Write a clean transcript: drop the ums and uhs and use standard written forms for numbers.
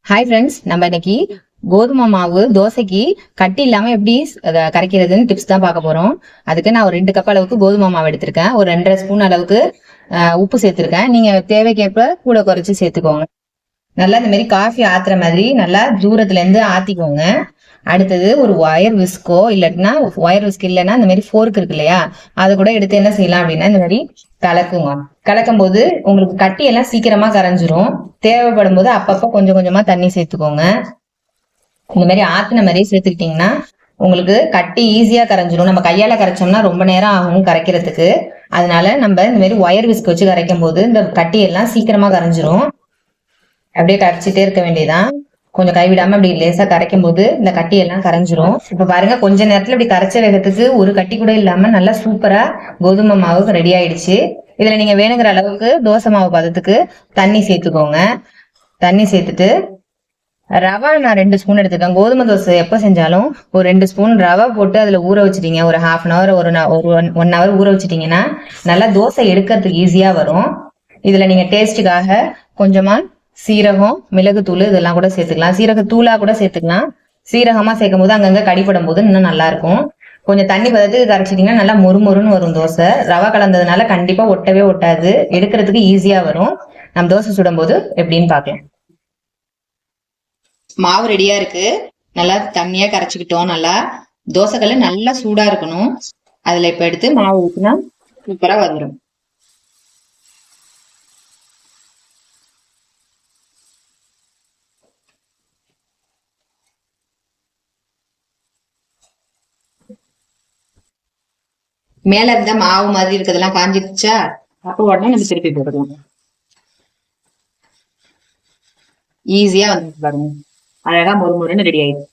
Hi friends, நம்ம இன்னைக்கு கோதுமை மாவு தோசைக்கு கட்டி இல்லாம எப்படி கரைக்கிறதுன்னு டிப்ஸ் தான் பார்க்க போறோம். அதுக்கு நான் ஒரு 2 கப் அளவுக்கு கோதுமை மாவு எடுத்திருக்கேன். ஒரு 2.5 ஸ்பூன் அளவுக்கு உப்பு சேர்த்திருக்கேன். நீங்க தேவைக்கேற்ப கூட குறைச்சு சேர்த்துக்கோங்க. நல்லா இந்த மாதிரி காஃபி ஆத்துற மாதிரி நல்லா தூரத்துல இருந்து ஆத்திக்கோங்க. அடுத்தது ஒரு ஒயர் விஸ்கோ இல்லாட்டினா ஒயர் விஸ்க் இல்லைன்னா இந்த மாதிரி ஃபோர்க் இருக்கு இல்லையா, அதை கூட எடுத்து என்ன செய்யலாம் அப்படின்னா இந்த மாதிரி கலக்குங்க. கலக்கும் போது உங்களுக்கு கட்டி எல்லாம் சீக்கிரமா கரைஞ்சிரும். தேவைப்படும் போது அப்பப்போ கொஞ்சம் கொஞ்சமா தண்ணி சேர்த்துக்கோங்க. இந்த மாதிரி ஆத்தின மாதிரியே சேர்த்துக்கிட்டீங்கன்னா உங்களுக்கு கட்டி ஈஸியா கரைஞ்சிரும். நம்ம கையால கரைச்சோம்னா ரொம்ப நேரம் ஆகும் கரைக்கிறதுக்கு. அதனால நம்ம இந்த மாதிரி ஒயர் விஸ்க் வச்சு கரைக்கும் போது இந்த கட்டி எல்லாம் சீக்கிரமா கரைஞ்சிரும். அப்படியே கரைச்சிட்டே இருக்க வேண்டியதான். கொஞ்சம் கைவிடாம அப்படி லேசா கரைக்கும் போது இந்த கட்டி எல்லாம் கரைஞ்சிரும். இப்ப பாருங்க, கொஞ்ச நேரத்துல இப்படி கரைச்ச வேகத்துக்கு ஒரு கட்டி கூட இல்லாம நல்லா சூப்பரா கோதுமை மாவு ரெடி ஆயிடுச்சு. இதுல நீங்க வேணுங்கிற அளவுக்கு தோசை மாவு பதத்துக்கு தண்ணி சேர்த்துக்கோங்க. தண்ணி சேர்த்துட்டு ரவை நான் 2 ஸ்பூன் எடுத்துக்கேன். கோதுமை தோசை எப்ப செஞ்சாலும் ஒரு 2 ஸ்பூன் ரவை போட்டு அதுல ஊற வச்சுட்டீங்க. ஒரு ஹாஃப் அன் அவர் ஒரு 1 hour ஊற வச்சுட்டீங்கன்னா நல்லா தோசை எடுக்கிறதுக்கு ஈஸியா வரும். இதுல நீங்க டேஸ்ட்டுக்காக கொஞ்சமா சீரகம், மிளகுத்தூள் இதெல்லாம் கூட சேர்த்துக்கலாம். சீரகத்தூளா கூட சேர்த்துக்கலாம். சீரகமா சேர்க்கும் போது அங்கங்க கடிப்படும் போது இன்னும் நல்லா இருக்கும். கொஞ்சம் தண்ணி பதத்துக்கு கரைச்சிட்டீங்கன்னா நல்லா மொறுமொறுன்னு வரும் தோசை. ரவை கலந்ததுனால கண்டிப்பா ஒட்டவே ஒட்டாது, எடுக்கிறதுக்கு ஈஸியா வரும். நம்ம தோசை சுடும் போது எப்படின்னு பார்க்கலாம். மாவு ரெடியா இருக்கு. நல்லா தண்ணியா கரைச்சிக்கிட்டோம். நல்லா தோசைக்கல்ல நல்லா சூடா இருக்கணும். அதுல இப்ப எடுத்து மாவு ஊற்றினா சூப்பரா வந்துடும். மேல இருந்த மாவு மாதிரி இருக்கிறதெல்லாம் காஞ்சிருச்சா, அப்போ உடனே நம்ம திருப்பி போட்டுக்கலாம். ஈஸியா வந்து பாருங்க, அழகா மொறு மொறுன்னு ரெடி ஆயிடுச்சு.